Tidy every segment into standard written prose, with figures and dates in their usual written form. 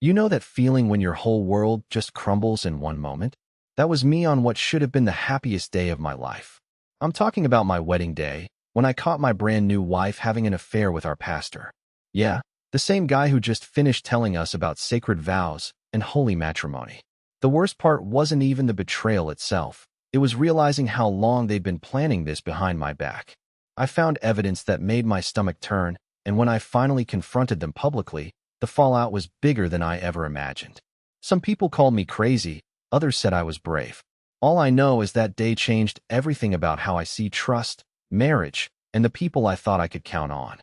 You know that feeling when your whole world just crumbles in one moment? That was me on what should have been the happiest day of my life. I'm talking about my wedding day, when I caught my brand new wife having an affair with our pastor. Yeah, the same guy who just finished telling us about sacred vows and holy matrimony. The worst part wasn't even the betrayal itself. It was realizing how long they'd been planning this behind my back. I found evidence that made my stomach turn, and when I finally confronted them publicly, the fallout was bigger than I ever imagined. Some people called me crazy, others said I was brave. All I know is that day changed everything about how I see trust, marriage, and the people I thought I could count on.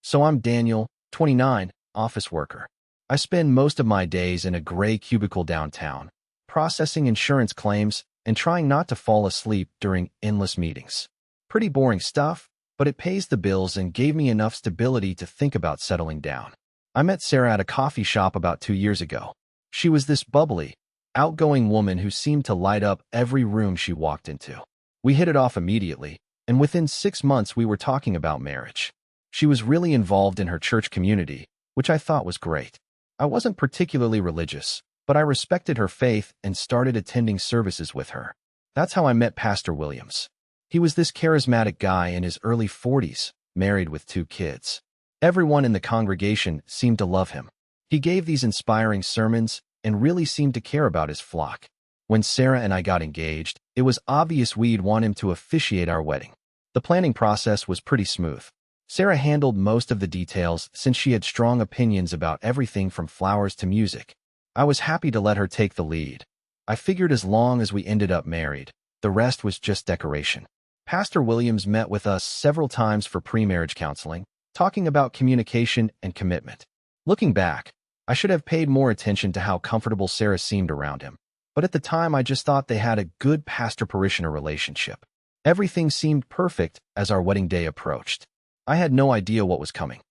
So I'm Daniel, 29, office worker. I spend most of my days in a gray cubicle downtown, processing insurance claims and trying not to fall asleep during endless meetings. Pretty boring stuff, but it pays the bills and gave me enough stability to think about settling down. I met Sarah at a coffee shop about 2 years ago. She was this bubbly, outgoing woman who seemed to light up every room she walked into. We hit it off immediately, and within 6 months we were talking about marriage. She was really involved in her church community, which I thought was great. I wasn't particularly religious, but I respected her faith and started attending services with her. That's how I met Pastor Williams. He was this charismatic guy in his early 40s, married with 2 kids. Everyone in the congregation seemed to love him. He gave these inspiring sermons and really seemed to care about his flock. When Sarah and I got engaged, it was obvious we'd want him to officiate our wedding. The planning process was pretty smooth. Sarah handled most of the details since she had strong opinions about everything from flowers to music. I was happy to let her take the lead. I figured as long as we ended up married, the rest was just decoration. Pastor Williams met with us several times for pre-marriage counseling, talking about communication and commitment. Looking back, I should have paid more attention to how comfortable Sarah seemed around him. But at the time, I just thought they had a good pastor-parishioner relationship. Everything seemed perfect as our wedding day approached. I had no idea what was coming.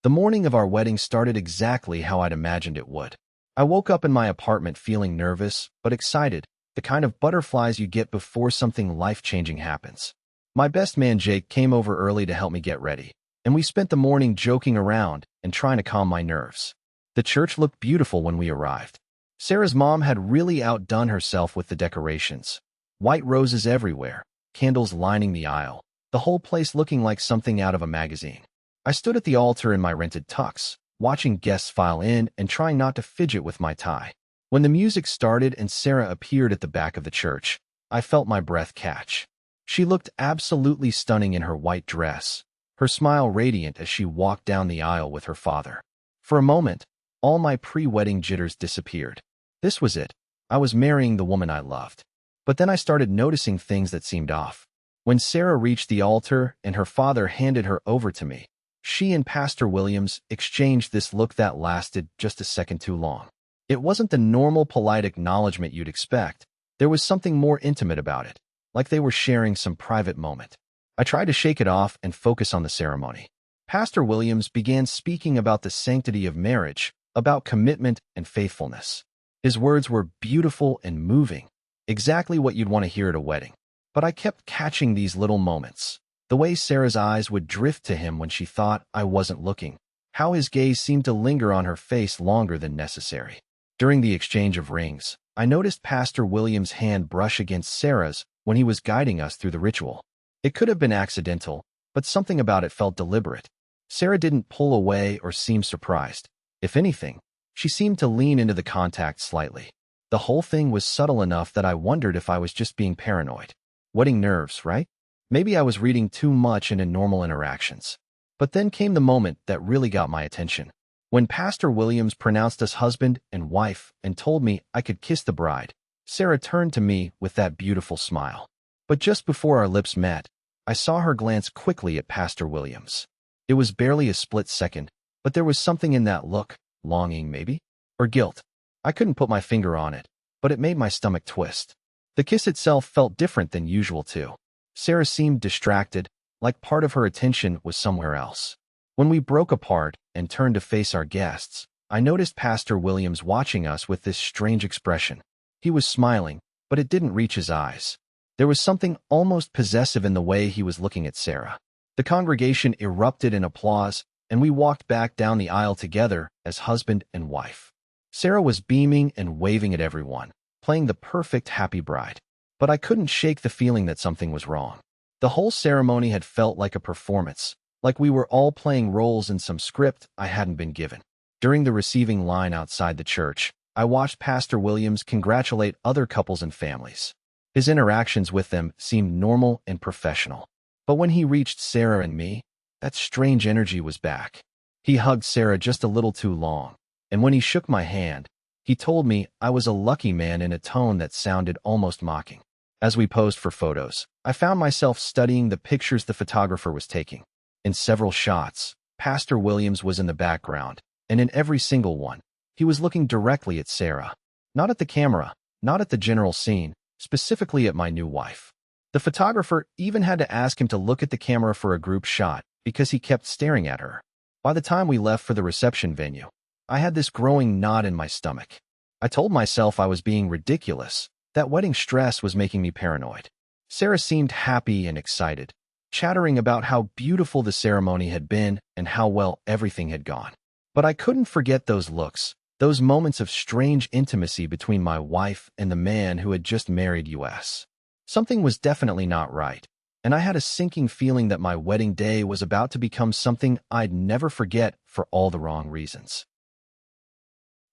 The morning of our wedding started exactly how I'd imagined it would. I woke up in my apartment feeling nervous, but excited, the kind of butterflies you get before something life-changing happens. My best man Jake came over early to help me get ready, and we spent the morning joking around and trying to calm my nerves. The church looked beautiful when we arrived. Sarah's mom had really outdone herself with the decorations. White roses everywhere, candles lining the aisle, the whole place looking like something out of a magazine. I stood at the altar in my rented tux, watching guests file in and trying not to fidget with my tie. When the music started and Sarah appeared at the back of the church, I felt my breath catch. She looked absolutely stunning in her white dress, her smile radiant as she walked down the aisle with her father. For a moment, all my pre-wedding jitters disappeared. This was it. I was marrying the woman I loved. But then I started noticing things that seemed off. When Sarah reached the altar and her father handed her over to me, she and Pastor Williams exchanged this look that lasted just a second too long. It wasn't the normal polite acknowledgement you'd expect. There was something more intimate about it, like they were sharing some private moment. I tried to shake it off and focus on the ceremony. Pastor Williams began speaking about the sanctity of marriage, about commitment and faithfulness. His words were beautiful and moving, exactly what you'd want to hear at a wedding. But I kept catching these little moments. The way Sarah's eyes would drift to him when she thought I wasn't looking. How his gaze seemed to linger on her face longer than necessary. During the exchange of rings, I noticed Pastor Williams' hand brush against Sarah's when he was guiding us through the ritual. It could have been accidental, but something about it felt deliberate. Sarah didn't pull away or seem surprised. If anything, she seemed to lean into the contact slightly. The whole thing was subtle enough that I wondered if I was just being paranoid. Wedding nerves, right? Maybe I was reading too much into normal interactions. But then came the moment that really got my attention. When Pastor Williams pronounced us husband and wife and told me I could kiss the bride, Sarah turned to me with that beautiful smile. But just before our lips met, I saw her glance quickly at Pastor Williams. It was barely a split second, but there was something in that look, longing maybe, or guilt. I couldn't put my finger on it, but it made my stomach twist. The kiss itself felt different than usual too. Sarah seemed distracted, like part of her attention was somewhere else. When we broke apart and turned to face our guests, I noticed Pastor Williams watching us with this strange expression. He was smiling, but it didn't reach his eyes. There was something almost possessive in the way he was looking at Sarah. The congregation erupted in applause, and we walked back down the aisle together as husband and wife. Sarah was beaming and waving at everyone, playing the perfect happy bride. But I couldn't shake the feeling that something was wrong. The whole ceremony had felt like a performance, like we were all playing roles in some script I hadn't been given. During the receiving line outside the church, I watched Pastor Williams congratulate other couples and families. His interactions with them seemed normal and professional. But when he reached Sarah and me, that strange energy was back. He hugged Sarah just a little too long, and when he shook my hand, he told me I was a lucky man in a tone that sounded almost mocking. As we posed for photos, I found myself studying the pictures the photographer was taking. In several shots, Pastor Williams was in the background, and in every single one, he was looking directly at Sarah. Not at the camera, not at the general scene, specifically at my new wife. The photographer even had to ask him to look at the camera for a group shot because he kept staring at her. By the time we left for the reception venue, I had this growing knot in my stomach. I told myself I was being ridiculous. That wedding stress was making me paranoid. Sarah seemed happy and excited, chattering about how beautiful the ceremony had been and how well everything had gone. But I couldn't forget those looks, those moments of strange intimacy between my wife and the man who had just married us. Something was definitely not right, and I had a sinking feeling that my wedding day was about to become something I'd never forget for all the wrong reasons.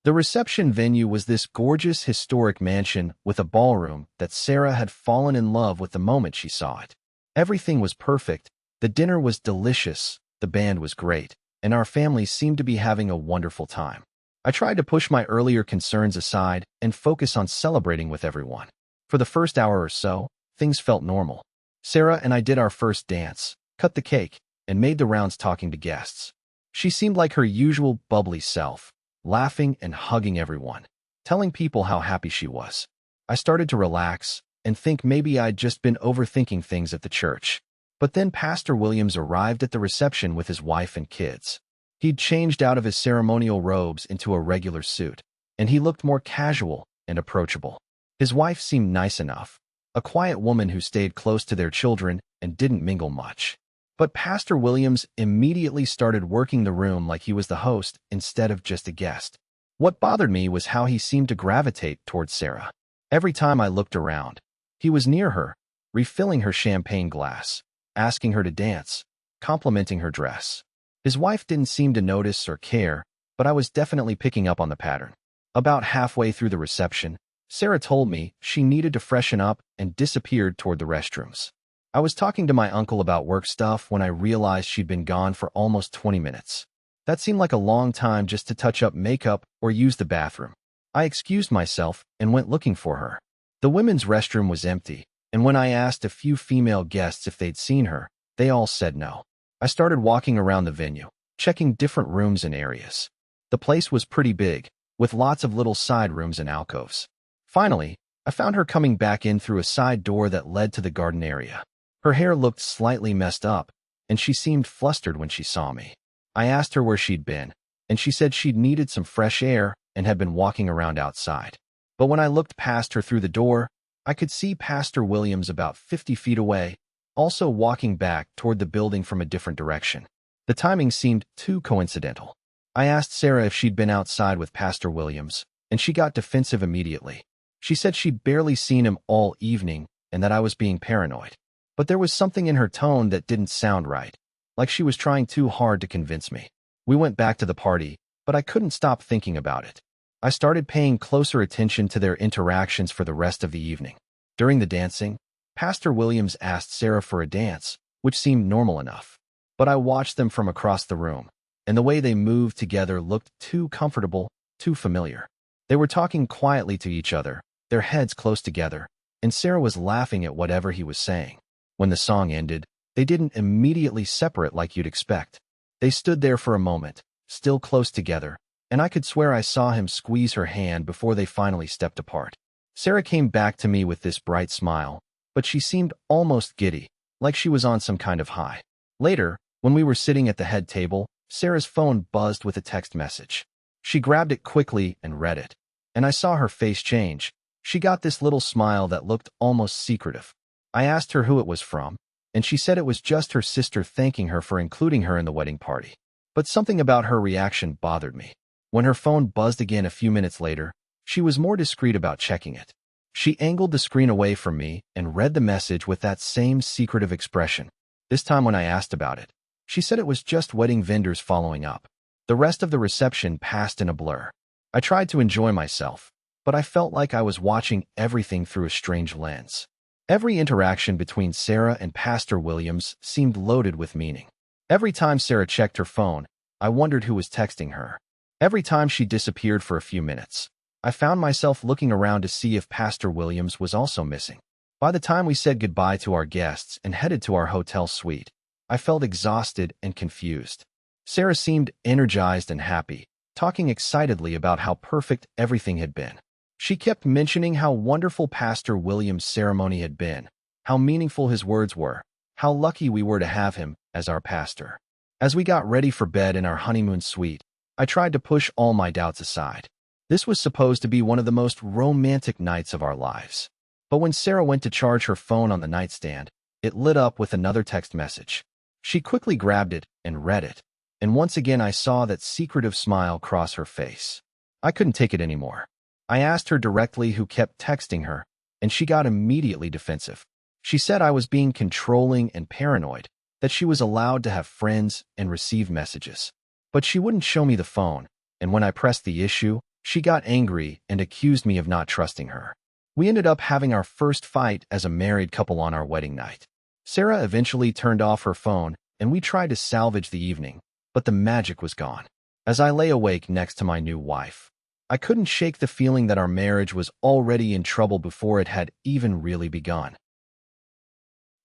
The reception venue was this gorgeous historic mansion with a ballroom that Sarah had fallen in love with the moment she saw it. Everything was perfect, the dinner was delicious, the band was great, and our family seemed to be having a wonderful time. I tried to push my earlier concerns aside and focus on celebrating with everyone. For the first hour or so, things felt normal. Sarah and I did our first dance, cut the cake, and made the rounds talking to guests. She seemed like her usual bubbly self, laughing and hugging everyone, telling people how happy she was. I started to relax and think maybe I'd just been overthinking things at the church. But then Pastor Williams arrived at the reception with his wife and kids. He'd changed out of his ceremonial robes into a regular suit, and he looked more casual and approachable. His wife seemed nice enough, a quiet woman who stayed close to their children and didn't mingle much. But Pastor Williams immediately started working the room like he was the host instead of just a guest. What bothered me was how he seemed to gravitate towards Sarah. Every time I looked around, he was near her, refilling her champagne glass, asking her to dance, complimenting her dress. His wife didn't seem to notice or care, but I was definitely picking up on the pattern. About halfway through the reception, Sarah told me she needed to freshen up and disappeared toward the restrooms. I was talking to my uncle about work stuff when I realized she'd been gone for almost 20 minutes. That seemed like a long time just to touch up makeup or use the bathroom. I excused myself and went looking for her. The women's restroom was empty, and when I asked a few female guests if they'd seen her, they all said no. I started walking around the venue, checking different rooms and areas. The place was pretty big, with lots of little side rooms and alcoves. Finally, I found her coming back in through a side door that led to the garden area. Her hair looked slightly messed up, and she seemed flustered when she saw me. I asked her where she'd been, and she said she'd needed some fresh air and had been walking around outside. But when I looked past her through the door, I could see Pastor Williams about 50 feet away, also walking back toward the building from a different direction. The timing seemed too coincidental. I asked Sarah if she'd been outside with Pastor Williams, and she got defensive immediately. She said she'd barely seen him all evening and that I was being paranoid. But there was something in her tone that didn't sound right, like she was trying too hard to convince me. We went back to the party, but I couldn't stop thinking about it. I started paying closer attention to their interactions for the rest of the evening. During the dancing, Pastor Williams asked Sarah for a dance, which seemed normal enough. But I watched them from across the room, and the way they moved together looked too comfortable, too familiar. They were talking quietly to each other, their heads close together, and Sarah was laughing at whatever he was saying. When the song ended, they didn't immediately separate like you'd expect. They stood there for a moment, still close together, and I could swear I saw him squeeze her hand before they finally stepped apart. Sarah came back to me with this bright smile, but she seemed almost giddy, like she was on some kind of high. Later, when we were sitting at the head table, Sarah's phone buzzed with a text message. She grabbed it quickly and read it, and I saw her face change. She got this little smile that looked almost secretive. I asked her who it was from, and she said it was just her sister thanking her for including her in the wedding party. But something about her reaction bothered me. When her phone buzzed again a few minutes later, she was more discreet about checking it. She angled the screen away from me and read the message with that same secretive expression. This time when I asked about it, she said it was just wedding vendors following up. The rest of the reception passed in a blur. I tried to enjoy myself, but I felt like I was watching everything through a strange lens. Every interaction between Sarah and Pastor Williams seemed loaded with meaning. Every time Sarah checked her phone, I wondered who was texting her. Every time she disappeared for a few minutes, I found myself looking around to see if Pastor Williams was also missing. By the time we said goodbye to our guests and headed to our hotel suite, I felt exhausted and confused. Sarah seemed energized and happy, talking excitedly about how perfect everything had been. She kept mentioning how wonderful Pastor Williams' ceremony had been, how meaningful his words were, how lucky we were to have him as our pastor. As we got ready for bed in our honeymoon suite, I tried to push all my doubts aside. This was supposed to be one of the most romantic nights of our lives. But when Sarah went to charge her phone on the nightstand, it lit up with another text message. She quickly grabbed it and read it, and once again I saw that secretive smile cross her face. I couldn't take it anymore. I asked her directly who kept texting her, and she got immediately defensive. She said I was being controlling and paranoid, that she was allowed to have friends and receive messages. But she wouldn't show me the phone, and when I pressed the issue, she got angry and accused me of not trusting her. We ended up having our first fight as a married couple on our wedding night. Sarah eventually turned off her phone, and we tried to salvage the evening, but the magic was gone. As I lay awake next to my new wife, I couldn't shake the feeling that our marriage was already in trouble before it had even really begun.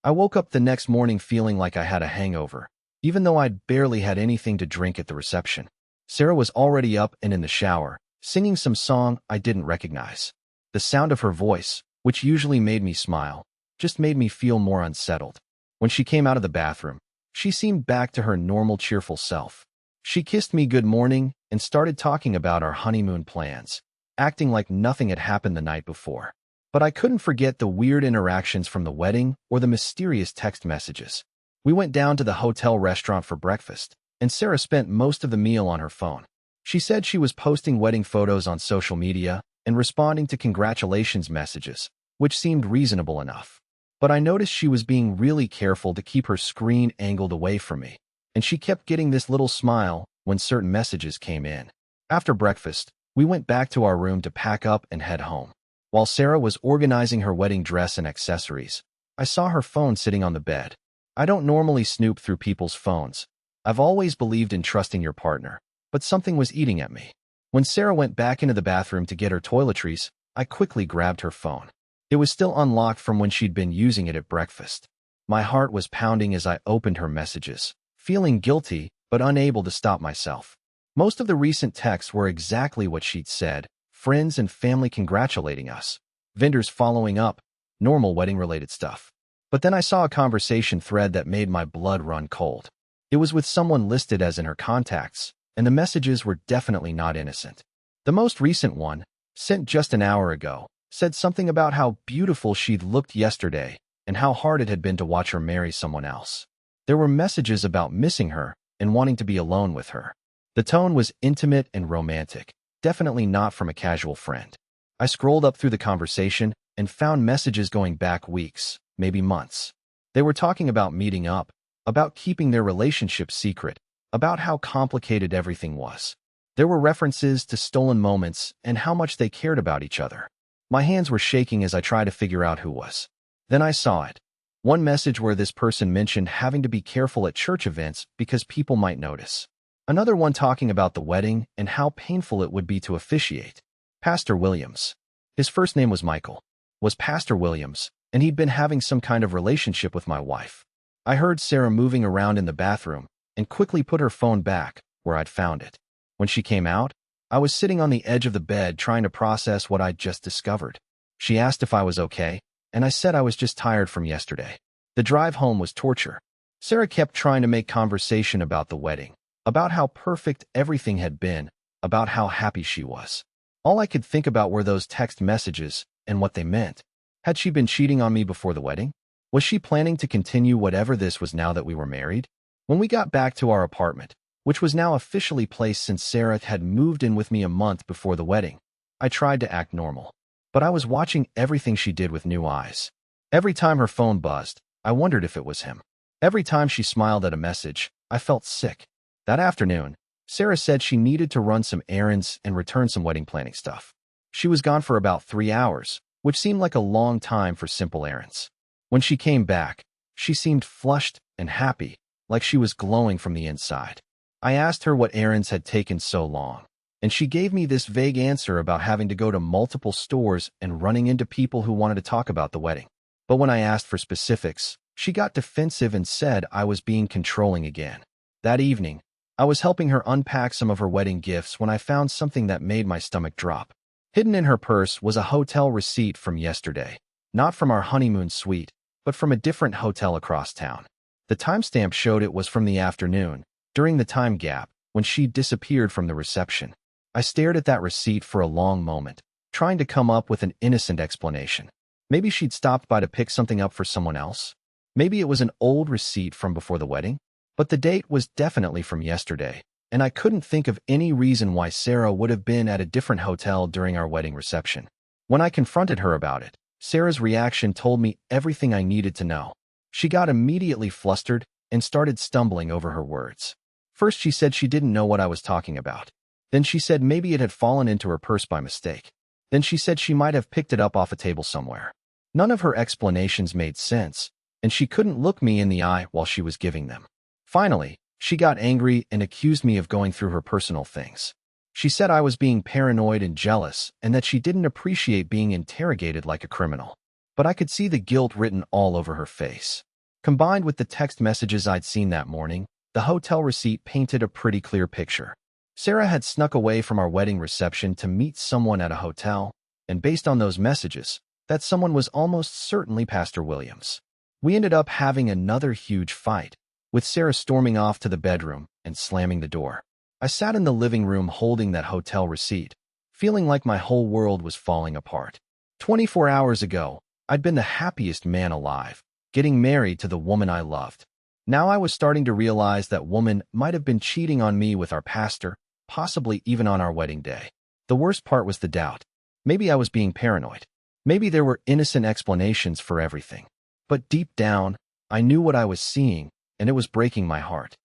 I woke up the next morning feeling like I had a hangover, even though I'd barely had anything to drink at the reception. Sarah was already up and in the shower, singing some song I didn't recognize. The sound of her voice, which usually made me smile, just made me feel more unsettled. When she came out of the bathroom, she seemed back to her normal cheerful self. She kissed me good morning and started talking about our honeymoon plans, acting like nothing had happened the night before. But I couldn't forget the weird interactions from the wedding or the mysterious text messages. We went down to the hotel restaurant for breakfast, and Sarah spent most of the meal on her phone. She said she was posting wedding photos on social media and responding to congratulations messages, which seemed reasonable enough. But I noticed she was being really careful to keep her screen angled away from me, and she kept getting this little smile when certain messages came in. After breakfast, we went back to our room to pack up and head home. While Sarah was organizing her wedding dress and accessories, I saw her phone sitting on the bed. I don't normally snoop through people's phones. I've always believed in trusting your partner, but something was eating at me. When Sarah went back into the bathroom to get her toiletries, I quickly grabbed her phone. It was still unlocked from when she'd been using it at breakfast. My heart was pounding as I opened her messages, feeling guilty but unable to stop myself. Most of the recent texts were exactly what she'd said: friends and family congratulating us, vendors following up, normal wedding-related stuff. But then I saw a conversation thread that made my blood run cold. It was with someone listed as in her contacts, and the messages were definitely not innocent. The most recent one, sent just an hour ago, said something about how beautiful she'd looked yesterday and how hard it had been to watch her marry someone else. There were messages about missing her and wanting to be alone with her. The tone was intimate and romantic, definitely not from a casual friend. I scrolled up through the conversation and found messages going back weeks, maybe months. They were talking about meeting up, about keeping their relationship secret, about how complicated everything was. There were references to stolen moments and how much they cared about each other. My hands were shaking as I tried to figure out who was. Then I saw it. One message where this person mentioned having to be careful at church events because people might notice. Another one talking about the wedding and how painful it would be to officiate. Pastor Williams. His first name was Michael. Was Pastor Williams, and he'd been having some kind of relationship with my wife. I heard Sarah moving around in the bathroom and quickly put her phone back where I'd found it. When she came out, I was sitting on the edge of the bed trying to process what I'd just discovered. She asked if I was okay, and I said I was just tired from yesterday. The drive home was torture. Sarah kept trying to make conversation about the wedding, about how perfect everything had been, about how happy she was. All I could think about were those text messages and what they meant. Had she been cheating on me before the wedding? Was she planning to continue whatever this was now that we were married? When we got back to our apartment, which was now officially placed since Sarah had moved in with me a month before the wedding. I tried to act normal, but I was watching everything she did with new eyes. Every time her phone buzzed, I wondered if it was him. Every time she smiled at a message, I felt sick. That afternoon, Sarah said she needed to run some errands and return some wedding planning stuff. She was gone for about 3 hours, which seemed like a long time for simple errands. When she came back, she seemed flushed and happy, like she was glowing from the inside. I asked her what errands had taken so long, and she gave me this vague answer about having to go to multiple stores and running into people who wanted to talk about the wedding. But when I asked for specifics, she got defensive and said I was being controlling again. That evening, I was helping her unpack some of her wedding gifts when I found something that made my stomach drop. Hidden in her purse was a hotel receipt from yesterday, not from our honeymoon suite, but from a different hotel across town. The timestamp showed it was from the afternoon, during the time gap, when she disappeared from the reception. I stared at that receipt for a long moment, trying to come up with an innocent explanation. Maybe she'd stopped by to pick something up for someone else. Maybe it was an old receipt from before the wedding. But the date was definitely from yesterday, and I couldn't think of any reason why Sarah would have been at a different hotel during our wedding reception. When I confronted her about it, Sarah's reaction told me everything I needed to know. She got immediately flustered and started stumbling over her words. First, she said she didn't know what I was talking about. Then she said maybe it had fallen into her purse by mistake. Then she said she might have picked it up off a table somewhere. None of her explanations made sense, and she couldn't look me in the eye while she was giving them. Finally, she got angry and accused me of going through her personal things. She said I was being paranoid and jealous and that she didn't appreciate being interrogated like a criminal. But I could see the guilt written all over her face. Combined with the text messages I'd seen that morning, the hotel receipt painted a pretty clear picture. Sarah had snuck away from our wedding reception to meet someone at a hotel, and based on those messages, that someone was almost certainly Pastor Williams. We ended up having another huge fight, with Sarah storming off to the bedroom and slamming the door. I sat in the living room holding that hotel receipt, feeling like my whole world was falling apart. 24 hours ago, I'd been the happiest man alive, getting married to the woman I loved. Now I was starting to realize that woman might have been cheating on me with our pastor, possibly even on our wedding day. The worst part was the doubt. Maybe I was being paranoid. Maybe there were innocent explanations for everything. But deep down, I knew what I was seeing, and it was breaking my heart.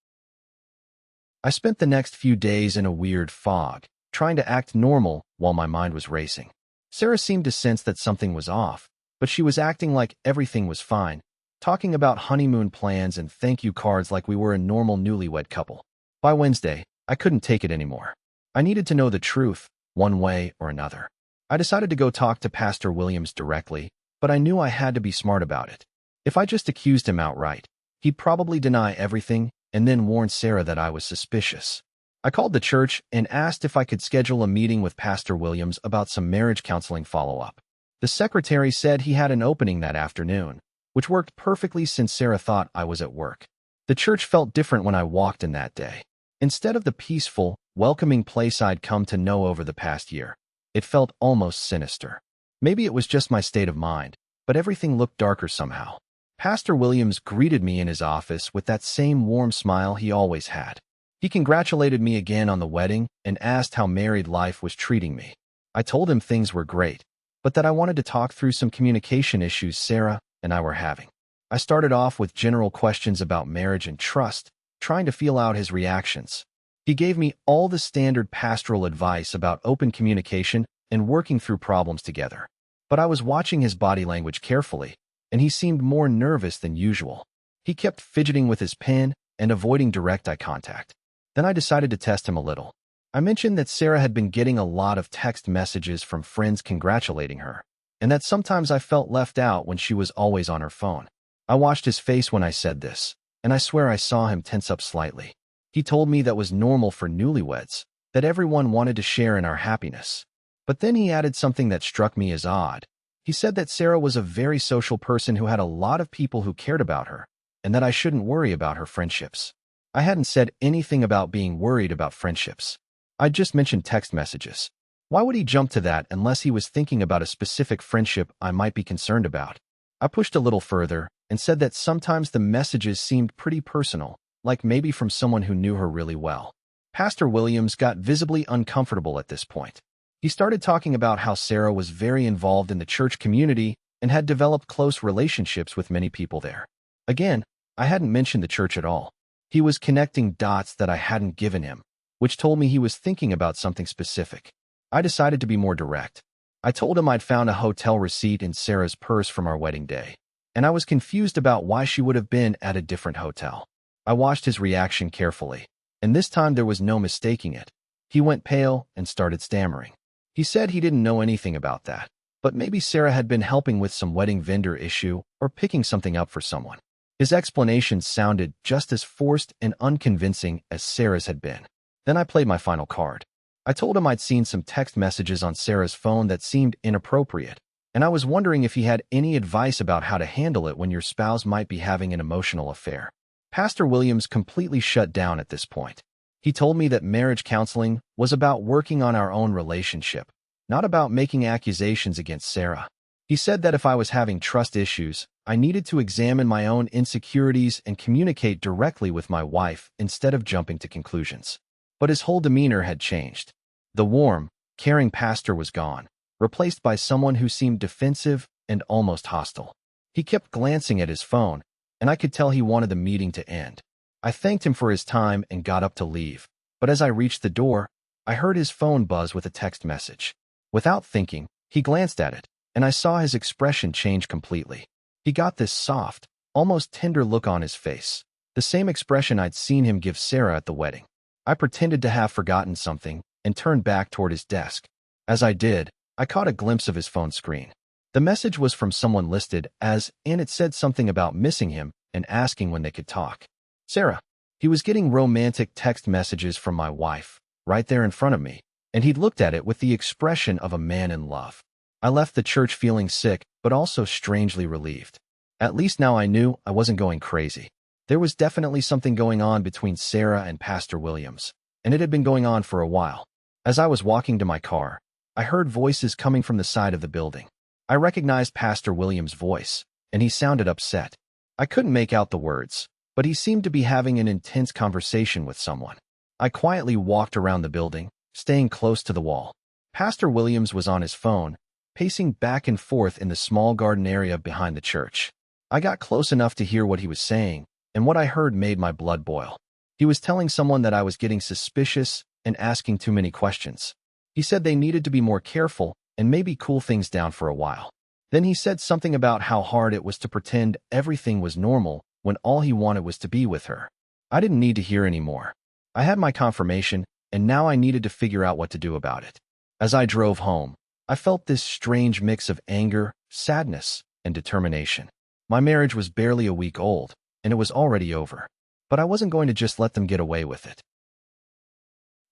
I spent the next few days in a weird fog, trying to act normal while my mind was racing. Sarah seemed to sense that something was off, but she was acting like everything was fine, talking about honeymoon plans and thank you cards like we were a normal newlywed couple. By Wednesday, I couldn't take it anymore. I needed to know the truth, one way or another. I decided to go talk to Pastor Williams directly, but I knew I had to be smart about it. If I just accused him outright, he'd probably deny everything and then warn Sarah that I was suspicious. I called the church and asked if I could schedule a meeting with Pastor Williams about some marriage counseling follow-up. The secretary said he had an opening that afternoon, which worked perfectly since Sarah thought I was at work. The church felt different when I walked in that day. Instead of the peaceful, welcoming place I'd come to know over the past year, it felt almost sinister. Maybe it was just my state of mind, but everything looked darker somehow. Pastor Williams greeted me in his office with that same warm smile he always had. He congratulated me again on the wedding and asked how married life was treating me. I told him things were great, but that I wanted to talk through some communication issues Sarah and I were having. I started off with general questions about marriage and trust, trying to feel out his reactions. He gave me all the standard pastoral advice about open communication and working through problems together. But I was watching his body language carefully, and he seemed more nervous than usual. He kept fidgeting with his pen and avoiding direct eye contact. Then I decided to test him a little. I mentioned that Sarah had been getting a lot of text messages from friends congratulating her, and that sometimes I felt left out when she was always on her phone. I watched his face when I said this, and I swear I saw him tense up slightly. He told me that was normal for newlyweds, that everyone wanted to share in our happiness. But then he added something that struck me as odd. He said that Sarah was a very social person who had a lot of people who cared about her, and that I shouldn't worry about her friendships. I hadn't said anything about being worried about friendships. I'd just mentioned text messages. Why would he jump to that unless he was thinking about a specific friendship I might be concerned about? I pushed a little further and said that sometimes the messages seemed pretty personal, like maybe from someone who knew her really well. Pastor Williams got visibly uncomfortable at this point. He started talking about how Sarah was very involved in the church community and had developed close relationships with many people there. Again, I hadn't mentioned the church at all. He was connecting dots that I hadn't given him, which told me he was thinking about something specific. I decided to be more direct. I told him I'd found a hotel receipt in Sarah's purse from our wedding day, and I was confused about why she would have been at a different hotel. I watched his reaction carefully, and this time there was no mistaking it. He went pale and started stammering. He said he didn't know anything about that, but maybe Sarah had been helping with some wedding vendor issue or picking something up for someone. His explanations sounded just as forced and unconvincing as Sarah's had been. Then I played my final card. I told him I'd seen some text messages on Sarah's phone that seemed inappropriate, and I was wondering if he had any advice about how to handle it when your spouse might be having an emotional affair. Pastor Williams completely shut down at this point. He told me that marriage counseling was about working on our own relationship, not about making accusations against Sarah. He said that if I was having trust issues, I needed to examine my own insecurities and communicate directly with my wife instead of jumping to conclusions. But his whole demeanor had changed. The warm, caring pastor was gone, replaced by someone who seemed defensive and almost hostile. He kept glancing at his phone, and I could tell he wanted the meeting to end. I thanked him for his time and got up to leave, but as I reached the door, I heard his phone buzz with a text message. Without thinking, he glanced at it, and I saw his expression change completely. He got this soft, almost tender look on his face, the same expression I'd seen him give Sarah at the wedding. I pretended to have forgotten something and turned back toward his desk. As I did, I caught a glimpse of his phone screen. The message was from someone listed as, and it said something about missing him and asking when they could talk. Sarah. He was getting romantic text messages from my wife, right there in front of me, and he'd looked at it with the expression of a man in love. I left the church feeling sick, but also strangely relieved. At least now I knew I wasn't going crazy. There was definitely something going on between Sarah and Pastor Williams, and it had been going on for a while. As I was walking to my car, I heard voices coming from the side of the building. I recognized Pastor Williams' voice, and he sounded upset. I couldn't make out the words, but he seemed to be having an intense conversation with someone. I quietly walked around the building, staying close to the wall. Pastor Williams was on his phone, pacing back and forth in the small garden area behind the church. I got close enough to hear what he was saying, and what I heard made my blood boil. He was telling someone that I was getting suspicious and asking too many questions. He said they needed to be more careful and maybe cool things down for a while. Then he said something about how hard it was to pretend everything was normal when all he wanted was to be with her. I didn't need to hear any more. I had my confirmation, and now I needed to figure out what to do about it. As I drove home, I felt this strange mix of anger, sadness, and determination. My marriage was barely a week old, and it was already over. But I wasn't going to just let them get away with it.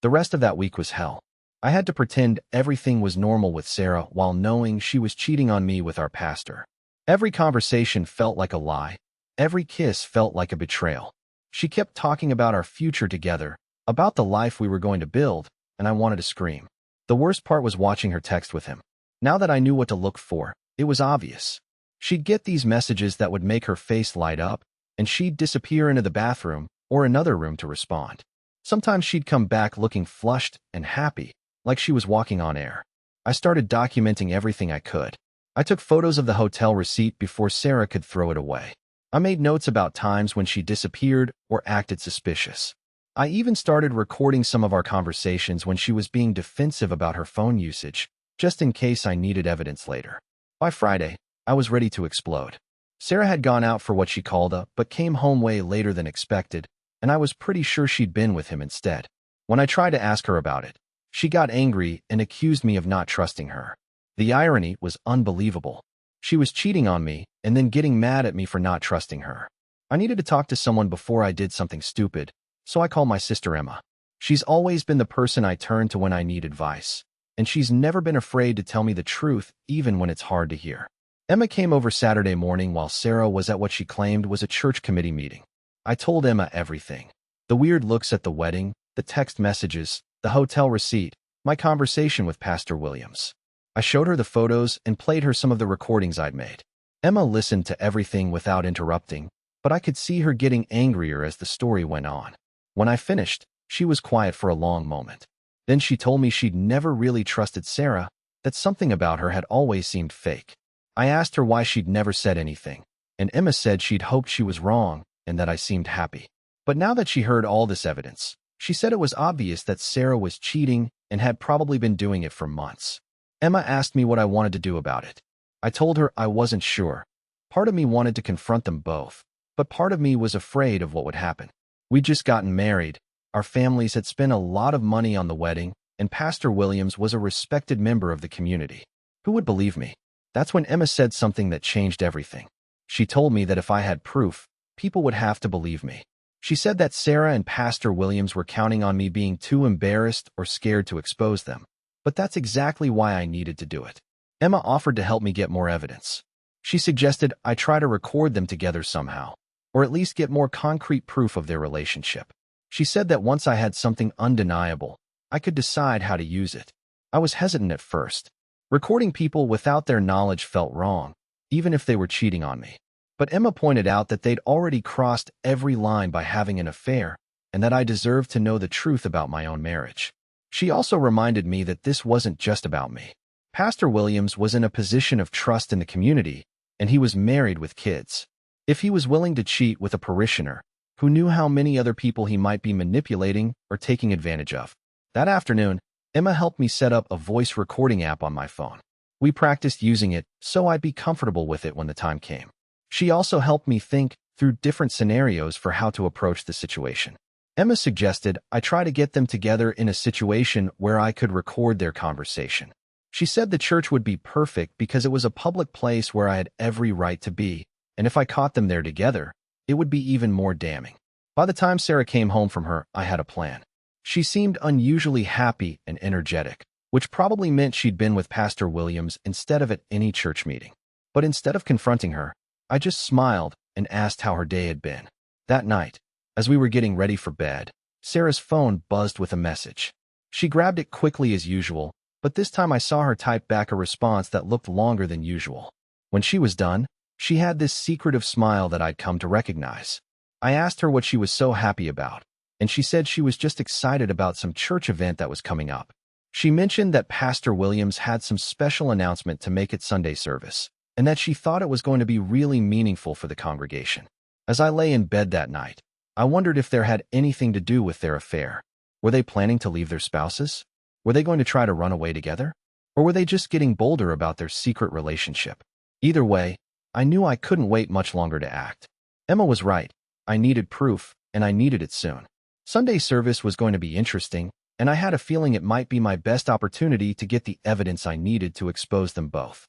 The rest of that week was hell. I had to pretend everything was normal with Sarah while knowing she was cheating on me with our pastor. Every conversation felt like a lie. Every kiss felt like a betrayal. She kept talking about our future together, about the life we were going to build, and I wanted to scream. The worst part was watching her text with him. Now that I knew what to look for, it was obvious. She'd get these messages that would make her face light up, and she'd disappear into the bathroom or another room to respond. Sometimes she'd come back looking flushed and happy, like she was walking on air. I started documenting everything I could. I took photos of the hotel receipt before Sarah could throw it away. I made notes about times when she disappeared or acted suspicious. I even started recording some of our conversations when she was being defensive about her phone usage, just in case I needed evidence later. By Friday, I was ready to explode. Sarah had gone out for what she called a but came home way later than expected, and I was pretty sure she'd been with him instead. When I tried to ask her about it, she got angry and accused me of not trusting her. The irony was unbelievable. She was cheating on me and then getting mad at me for not trusting her. I needed to talk to someone before I did something stupid, so I called my sister Emma. She's always been the person I turn to when I need advice, and she's never been afraid to tell me the truth even when it's hard to hear. Emma came over Saturday morning while Sarah was at what she claimed was a church committee meeting. I told Emma everything. The weird looks at the wedding, the text messages, the hotel receipt, my conversation with Pastor Williams. I showed her the photos and played her some of the recordings I'd made. Emma listened to everything without interrupting, but I could see her getting angrier as the story went on. When I finished, she was quiet for a long moment. Then she told me she'd never really trusted Sarah, that something about her had always seemed fake. I asked her why she'd never said anything, and Emma said she'd hoped she was wrong and that I seemed happy. But now that she heard all this evidence, she said it was obvious that Sarah was cheating and had probably been doing it for months. Emma asked me what I wanted to do about it. I told her I wasn't sure. Part of me wanted to confront them both, but part of me was afraid of what would happen. We'd just gotten married, our families had spent a lot of money on the wedding, and Pastor Williams was a respected member of the community. Who would believe me? That's when Emma said something that changed everything. She told me that if I had proof, people would have to believe me. She said that Sarah and Pastor Williams were counting on me being too embarrassed or scared to expose them. But that's exactly why I needed to do it. Emma offered to help me get more evidence. She suggested I try to record them together somehow, or at least get more concrete proof of their relationship. She said that once I had something undeniable, I could decide how to use it. I was hesitant at first. Recording people without their knowledge felt wrong, even if they were cheating on me. But Emma pointed out that they'd already crossed every line by having an affair, and that I deserved to know the truth about my own marriage. She also reminded me that this wasn't just about me. Pastor Williams was in a position of trust in the community, and he was married with kids. If he was willing to cheat with a parishioner, who knew how many other people he might be manipulating or taking advantage of? That afternoon, Emma helped me set up a voice recording app on my phone. We practiced using it so I'd be comfortable with it when the time came. She also helped me think through different scenarios for how to approach the situation. Emma suggested I try to get them together in a situation where I could record their conversation. She said the church would be perfect because it was a public place where I had every right to be, and if I caught them there together, it would be even more damning. By the time Sarah came home from her, I had a plan. She seemed unusually happy and energetic, which probably meant she'd been with Pastor Williams instead of at any church meeting. But instead of confronting her, I just smiled and asked how her day had been. That night, as we were getting ready for bed, Sarah's phone buzzed with a message. She grabbed it quickly as usual, but this time I saw her type back a response that looked longer than usual. When she was done, she had this secretive smile that I'd come to recognize. I asked her what she was so happy about, and she said she was just excited about some church event that was coming up. She mentioned that Pastor Williams had some special announcement to make at Sunday service, and that she thought it was going to be really meaningful for the congregation. As I lay in bed that night, I wondered if there had anything to do with their affair. Were they planning to leave their spouses? Were they going to try to run away together? Or were they just getting bolder about their secret relationship? Either way, I knew I couldn't wait much longer to act. Emma was right. I needed proof, and I needed it soon. Sunday service was going to be interesting, and I had a feeling it might be my best opportunity to get the evidence I needed to expose them both.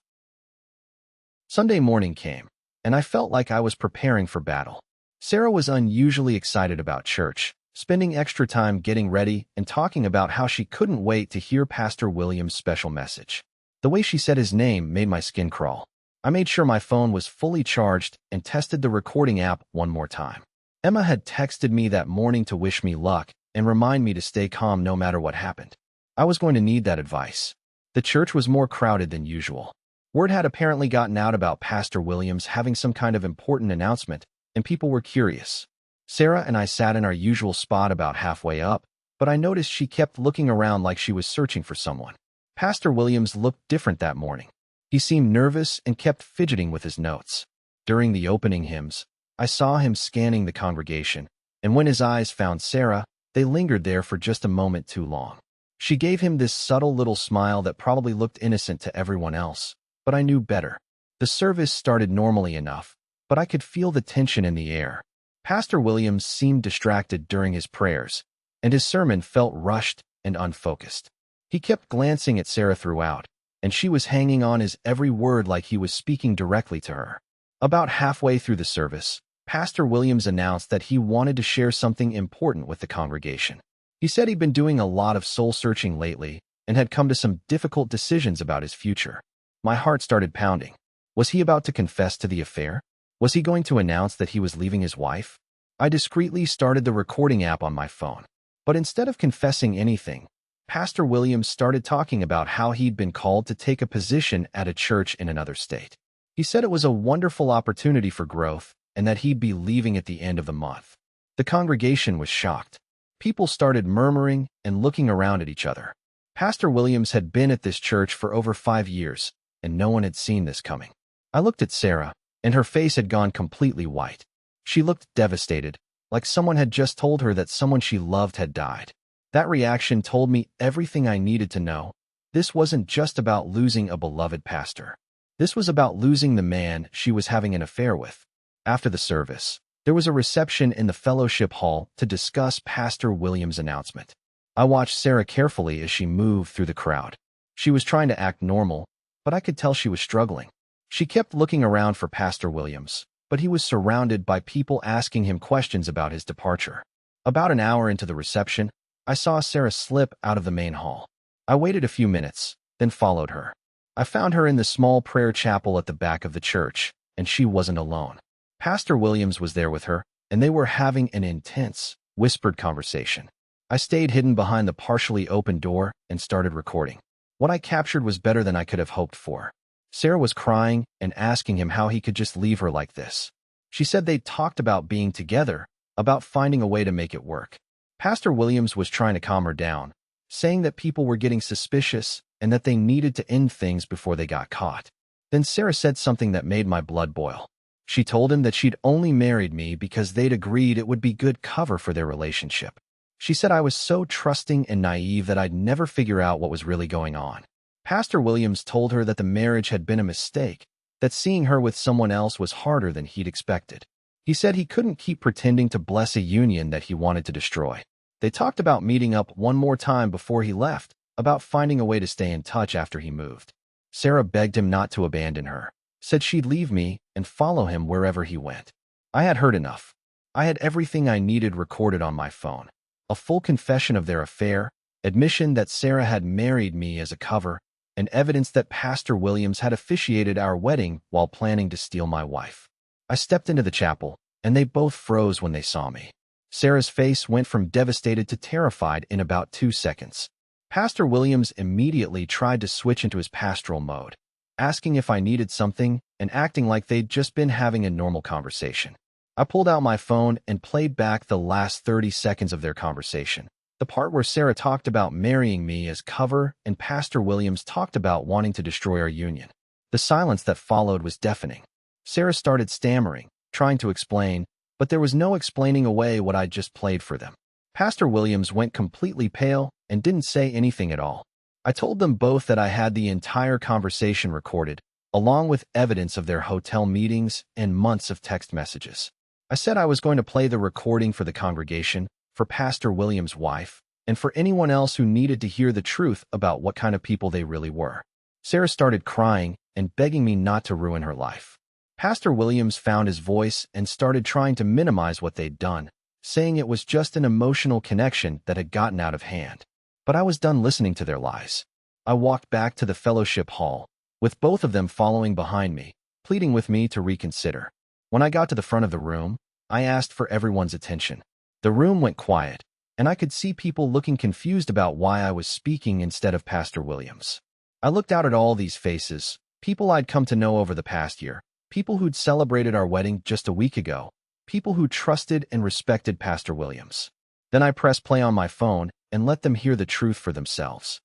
Sunday morning came, and I felt like I was preparing for battle. Sarah was unusually excited about church, spending extra time getting ready and talking about how she couldn't wait to hear Pastor Williams' special message. The way she said his name made my skin crawl. I made sure my phone was fully charged and tested the recording app one more time. Emma had texted me that morning to wish me luck and remind me to stay calm no matter what happened. I was going to need that advice. The church was more crowded than usual. Word had apparently gotten out about Pastor Williams having some kind of important announcement, and people were curious. Sarah and I sat in our usual spot about halfway up, but I noticed she kept looking around like she was searching for someone. Pastor Williams looked different that morning. He seemed nervous and kept fidgeting with his notes. During the opening hymns, I saw him scanning the congregation, and when his eyes found Sarah, they lingered there for just a moment too long. She gave him this subtle little smile that probably looked innocent to everyone else, but I knew better. The service started normally enough, but I could feel the tension in the air. Pastor Williams seemed distracted during his prayers, and his sermon felt rushed and unfocused. He kept glancing at Sarah throughout, and she was hanging on his every word like he was speaking directly to her. About halfway through the service, Pastor Williams announced that he wanted to share something important with the congregation. He said he'd been doing a lot of soul-searching lately and had come to some difficult decisions about his future. My heart started pounding. Was he about to confess to the affair? Was he going to announce that he was leaving his wife? I discreetly started the recording app on my phone. But instead of confessing anything, Pastor Williams started talking about how he'd been called to take a position at a church in another state. He said it was a wonderful opportunity for growth and that he'd be leaving at the end of the month. The congregation was shocked. People started murmuring and looking around at each other. Pastor Williams had been at this church for over 5 years, and no one had seen this coming. I looked at Sarah, and her face had gone completely white. She looked devastated, like someone had just told her that someone she loved had died. That reaction told me everything I needed to know. This wasn't just about losing a beloved pastor. This was about losing the man she was having an affair with. After the service, there was a reception in the fellowship hall to discuss Pastor Williams' announcement. I watched Sarah carefully as she moved through the crowd. She was trying to act normal, but I could tell she was struggling. She kept looking around for Pastor Williams, but he was surrounded by people asking him questions about his departure. About an hour into the reception, I saw Sarah slip out of the main hall. I waited a few minutes, then followed her. I found her in the small prayer chapel at the back of the church, and she wasn't alone. Pastor Williams was there with her, and they were having an intense, whispered conversation. I stayed hidden behind the partially open door and started recording. What I captured was better than I could have hoped for. Sarah was crying and asking him how he could just leave her like this. She said they'd talked about being together, about finding a way to make it work. Pastor Williams was trying to calm her down, saying that people were getting suspicious and that they needed to end things before they got caught. Then Sarah said something that made my blood boil. She told him that she'd only married me because they'd agreed it would be good cover for their relationship. She said I was so trusting and naive that I'd never figure out what was really going on. Pastor Williams told her that the marriage had been a mistake, that seeing her with someone else was harder than he'd expected. He said he couldn't keep pretending to bless a union that he wanted to destroy. They talked about meeting up one more time before he left, about finding a way to stay in touch after he moved. Sarah begged him not to abandon her, said she'd leave me and follow him wherever he went. I had heard enough. I had everything I needed recorded on my phone. A full confession of their affair, admission that Sarah had married me as a cover, and evidence that Pastor Williams had officiated our wedding while planning to steal my wife. I stepped into the chapel, and they both froze when they saw me. Sarah's face went from devastated to terrified in about 2 seconds. Pastor Williams immediately tried to switch into his pastoral mode, asking if I needed something and acting like they'd just been having a normal conversation. I pulled out my phone and played back the last 30 seconds of their conversation, the part where Sarah talked about marrying me as cover and Pastor Williams talked about wanting to destroy our union. The silence that followed was deafening. Sarah started stammering, trying to explain, but there was no explaining away what I'd just played for them. Pastor Williams went completely pale and didn't say anything at all. I told them both that I had the entire conversation recorded, along with evidence of their hotel meetings and months of text messages. I said I was going to play the recording for the congregation, for Pastor Williams' wife, and for anyone else who needed to hear the truth about what kind of people they really were. Sarah started crying and begging me not to ruin her life. Pastor Williams found his voice and started trying to minimize what they'd done, saying it was just an emotional connection that had gotten out of hand. But I was done listening to their lies. I walked back to the fellowship hall, with both of them following behind me, pleading with me to reconsider. When I got to the front of the room, I asked for everyone's attention. The room went quiet, and I could see people looking confused about why I was speaking instead of Pastor Williams. I looked out at all these faces, people I'd come to know over the past year, people who'd celebrated our wedding just a week ago, people who trusted and respected Pastor Williams. Then I pressed play on my phone and let them hear the truth for themselves.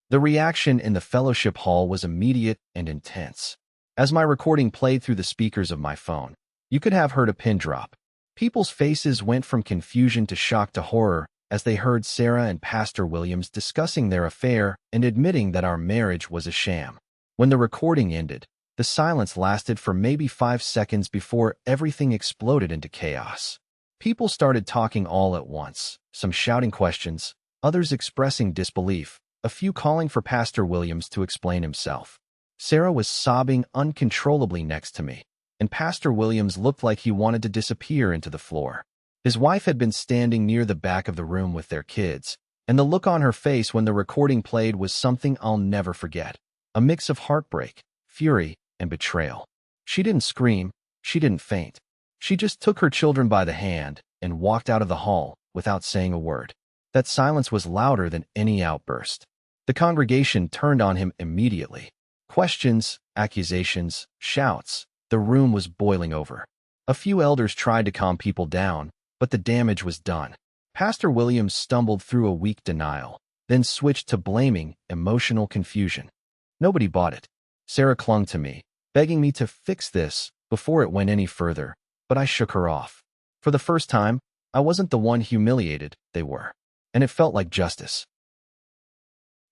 The reaction in the fellowship hall was immediate and intense. As my recording played through the speakers of my phone, you could have heard a pin drop. People's faces went from confusion to shock to horror as they heard Sarah and Pastor Williams discussing their affair and admitting that our marriage was a sham. When the recording ended, the silence lasted for maybe 5 seconds before everything exploded into chaos. People started talking all at once, some shouting questions, others expressing disbelief, a few calling for Pastor Williams to explain himself. Sarah was sobbing uncontrollably next to me, and Pastor Williams looked like he wanted to disappear into the floor. His wife had been standing near the back of the room with their kids, and the look on her face when the recording played was something I'll never forget. A mix of heartbreak, fury, and betrayal. She didn't scream, she didn't faint. She just took her children by the hand and walked out of the hall without saying a word. That silence was louder than any outburst. The congregation turned on him immediately. Questions, accusations, shouts. The room was boiling over. A few elders tried to calm people down, but the damage was done. Pastor Williams stumbled through a weak denial, then switched to blaming emotional confusion. Nobody bought it. Sarah clung to me, begging me to fix this before it went any further, but I shook her off. For the first time, I wasn't the one humiliated, they were. And it felt like justice.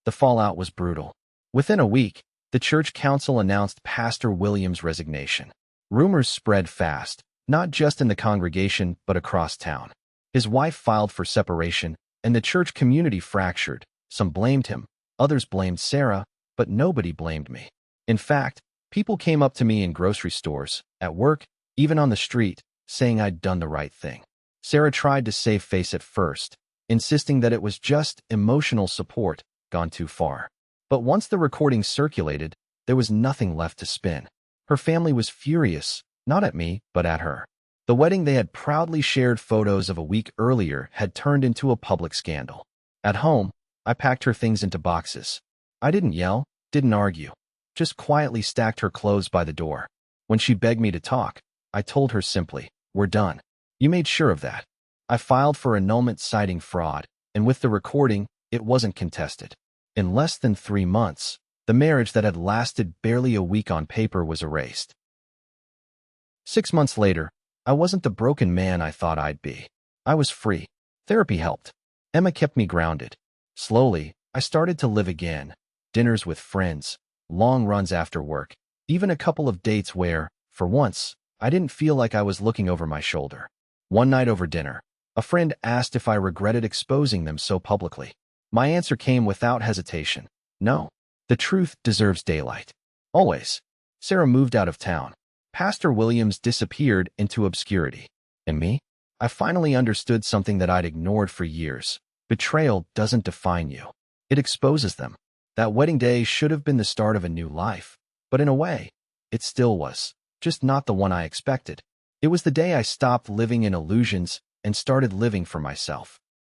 The fallout was brutal. Within a week, the church council announced Pastor Williams' resignation. Rumors spread fast, not just in the congregation but across town. His wife filed for separation, and the church community fractured. Some blamed him, others blamed Sarah, but nobody blamed me. In fact, people came up to me in grocery stores, at work, even on the street, saying I'd done the right thing. Sarah tried to save face at first, insisting that it was just emotional support gone too far. But once the recording circulated, there was nothing left to spin. Her family was furious, not at me, but at her. The wedding they had proudly shared photos of a week earlier had turned into a public scandal. At home, I packed her things into boxes. I didn't yell, didn't argue, just quietly stacked her clothes by the door. When she begged me to talk, I told her simply, "We're done." You made sure of that. I filed for annulment citing fraud, and with the recording, it wasn't contested. In less than 3 months, the marriage that had lasted barely a week on paper was erased. 6 months later, I wasn't the broken man I thought I'd be. I was free. Therapy helped. Emma kept me grounded. Slowly, I started to live again. Dinners with friends, long runs after work, even a couple of dates where, for once, I didn't feel like I was looking over my shoulder. One night over dinner, a friend asked if I regretted exposing them so publicly. My answer came without hesitation. No. The truth deserves daylight. Always. Sarah moved out of town. Pastor Williams disappeared into obscurity. And me? I finally understood something that I'd ignored for years. Betrayal doesn't define you. It exposes them. That wedding day should have been the start of a new life. But in a way, it still was. Just not the one I expected. It was the day I stopped living in illusions and started living for myself.